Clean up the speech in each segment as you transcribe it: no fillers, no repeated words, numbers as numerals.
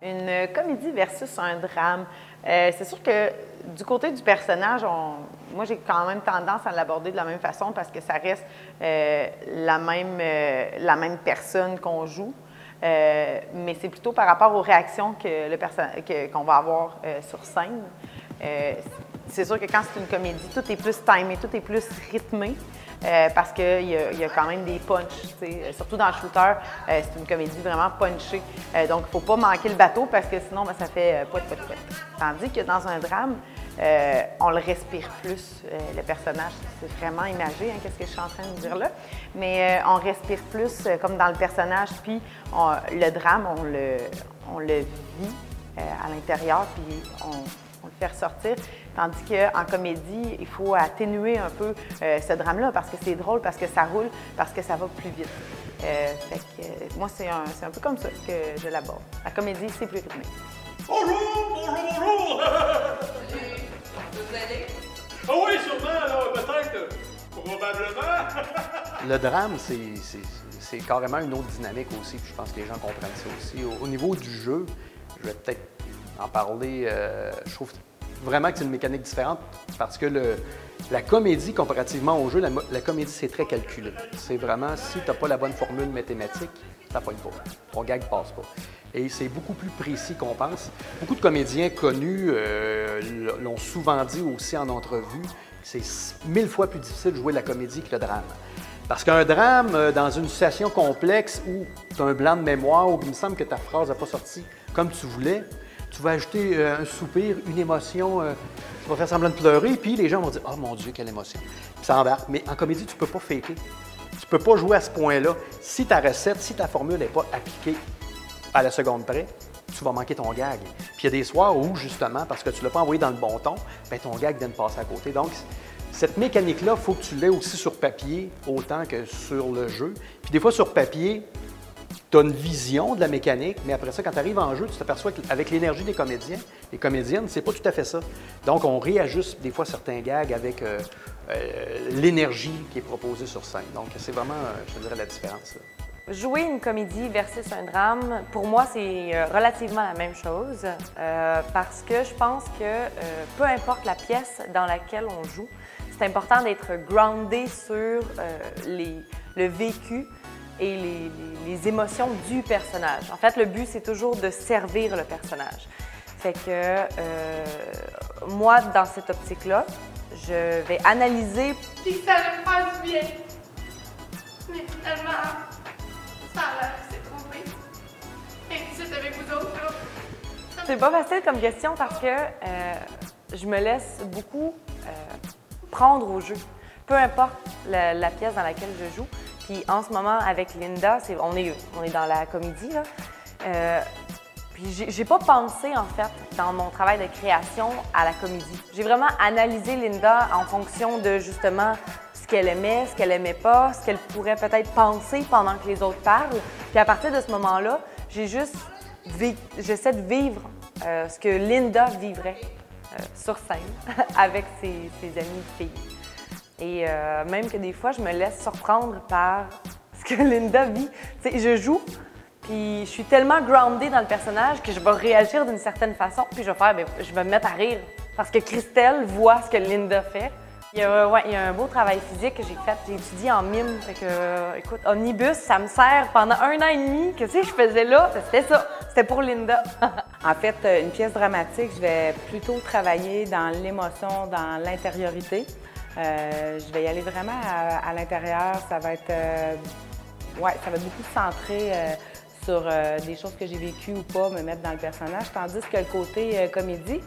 Une comédie versus un drame. C'est sûr que du côté du personnage, moi j'ai quand même tendance à l'aborder de la même façon parce que ça reste la même personne qu'on joue. Mais c'est plutôt par rapport aux réactions qu'on va avoir sur scène. C'est sûr que quand c'est une comédie, tout est plus timé, tout est plus rythmé. Parce qu'il y a quand même des punchs, surtout dans le shooter, c'est une comédie vraiment punchée. Donc, il ne faut pas manquer le bateau parce que sinon, ça fait pas de. Tandis que dans un drame, on le respire plus, le personnage. C'est vraiment imagé, qu'est-ce que je suis en train de dire là. Mais on respire plus comme dans le personnage, puis le drame, on le vit à l'intérieur, puis on le fait ressortir. Tandis qu'en comédie, il faut atténuer un peu ce drame-là parce que c'est drôle, parce que ça roule, parce que ça va plus vite. Moi, c'est un peu comme ça que je l'aborde. La comédie, c'est plus rythmé. Bonjour! Vous allez? Ah oui, sûrement, là, peut-être, probablement. Le drame, c'est carrément une autre dynamique aussi, puis je pense que les gens comprennent ça aussi. Au niveau du jeu, je vais peut-être en parler, je trouve vraiment que c'est une mécanique différente parce que la comédie, comparativement au jeu, la comédie, c'est très calculé. C'est vraiment, si tu n'as pas la bonne formule mathématique, ça ne pogne pas. Ton gag ne passe pas. Et c'est beaucoup plus précis qu'on pense. Beaucoup de comédiens connus l'ont souvent dit aussi en entrevue, c'est 1000 fois plus difficile de jouer la comédie que le drame. Parce qu'un drame, dans une situation complexe où tu as un blanc de mémoire, où il me semble que ta phrase n'a pas sorti comme tu voulais, tu vas ajouter un soupir, une émotion, tu vas faire semblant de pleurer, puis les gens vont dire « Oh mon Dieu, quelle émotion! » Puis ça embarque. Mais en comédie, tu ne peux pas faker. Tu ne peux pas jouer à ce point-là. Si ta recette, si ta formule n'est pas appliquée à la seconde près, tu vas manquer ton gag. Puis il y a des soirs où, justement, parce que tu ne l'as pas envoyé dans le bon ton, bien, ton gag vient de passer à côté. Donc, cette mécanique-là, il faut que tu l'aies aussi sur papier autant que sur le jeu. Puis des fois, sur papier, tu as une vision de la mécanique, mais après ça, quand tu arrives en jeu, tu t'aperçois qu'avec l'énergie des comédiens et comédiennes, c'est pas tout à fait ça. Donc, on réajuste des fois certains gags avec l'énergie qui est proposée sur scène. Donc, c'est vraiment, je dirais, la différence. Jouer une comédie versus un drame, pour moi, c'est relativement la même chose parce que je pense que peu importe la pièce dans laquelle on joue, c'est important d'être groundé sur le vécu et les émotions du personnage. En fait, le but, c'est toujours de servir le personnage. Fait que moi, dans cette optique-là, je vais analyser. Puis ça va me faire du bien. Mais finalement, ça a l'air que c'est trompé. Et c'est avec vous autres, là. C'est pas facile comme question parce que je me laisse beaucoup prendre au jeu. Peu importe la pièce dans laquelle je joue. Puis en ce moment, avec Linda, on est dans la comédie, là. Puis j'ai pas pensé, en fait, dans mon travail de création à la comédie. J'ai vraiment analysé Linda en fonction de, justement, ce qu'elle aimait pas, ce qu'elle pourrait peut-être penser pendant que les autres parlent. Puis à partir de ce moment-là, j'essaie de vivre ce que Linda vivrait sur scène avec ses amies filles. Et même que des fois, je me laisse surprendre par ce que Linda vit. T'sais, je joue, puis je suis tellement groundée dans le personnage que je vais réagir d'une certaine façon, puis je vais me mettre à rire parce que Christelle voit ce que Linda fait. Il y a un beau travail physique que j'ai fait. J'ai étudié en mime. Fait que, écoute, Omnibus, ça me sert pendant 1 an et demi. Qu'est-ce que je faisais là? C'était ça. C'était pour Linda. En fait, une pièce dramatique, je vais plutôt travailler dans l'émotion, dans l'intériorité. Je vais y aller vraiment à l'intérieur. Ça va être beaucoup centré sur des choses que j'ai vécues ou pas, me mettre dans le personnage. Tandis que le côté comédie,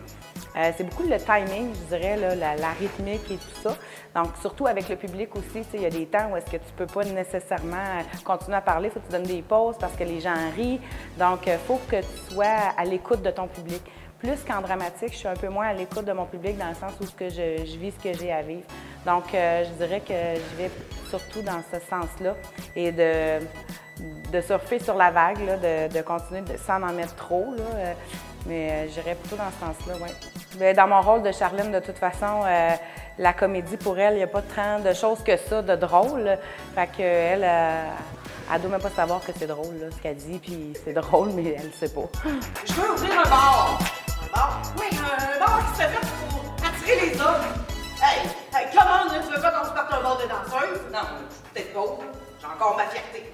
c'est beaucoup le timing, je dirais, là, la rythmique et tout ça. Donc, surtout avec le public aussi, il y a des temps où est-ce que tu peux pas nécessairement continuer à parler, il faut que tu donnes des pauses parce que les gens rient. Donc, il faut que tu sois à l'écoute de ton public. Plus qu'en dramatique, je suis un peu moins à l'écoute de mon public dans le sens où je vis ce que j'ai à vivre. Donc, je dirais que je vais surtout dans ce sens-là et de surfer sur la vague, là, de continuer sans en mettre trop. Là, mais j'irais plutôt dans ce sens-là, oui. Dans mon rôle de Charlène, de toute façon, la comédie, pour elle, il n'y a pas tant de choses que ça de drôle. Fait qu'elle, Elle doit même pas savoir que c'est drôle, là, ce qu'elle dit, puis c'est drôle, mais elle le sait pas. Je veux ouvrir un bar. Un bar? Oui, un bar qui se fait pour attirer les hommes. Hey, comment ne tu veux pas qu'on se parte un bar de danseuse? Non, je suis peut-être pauvre. J'ai encore ma fierté.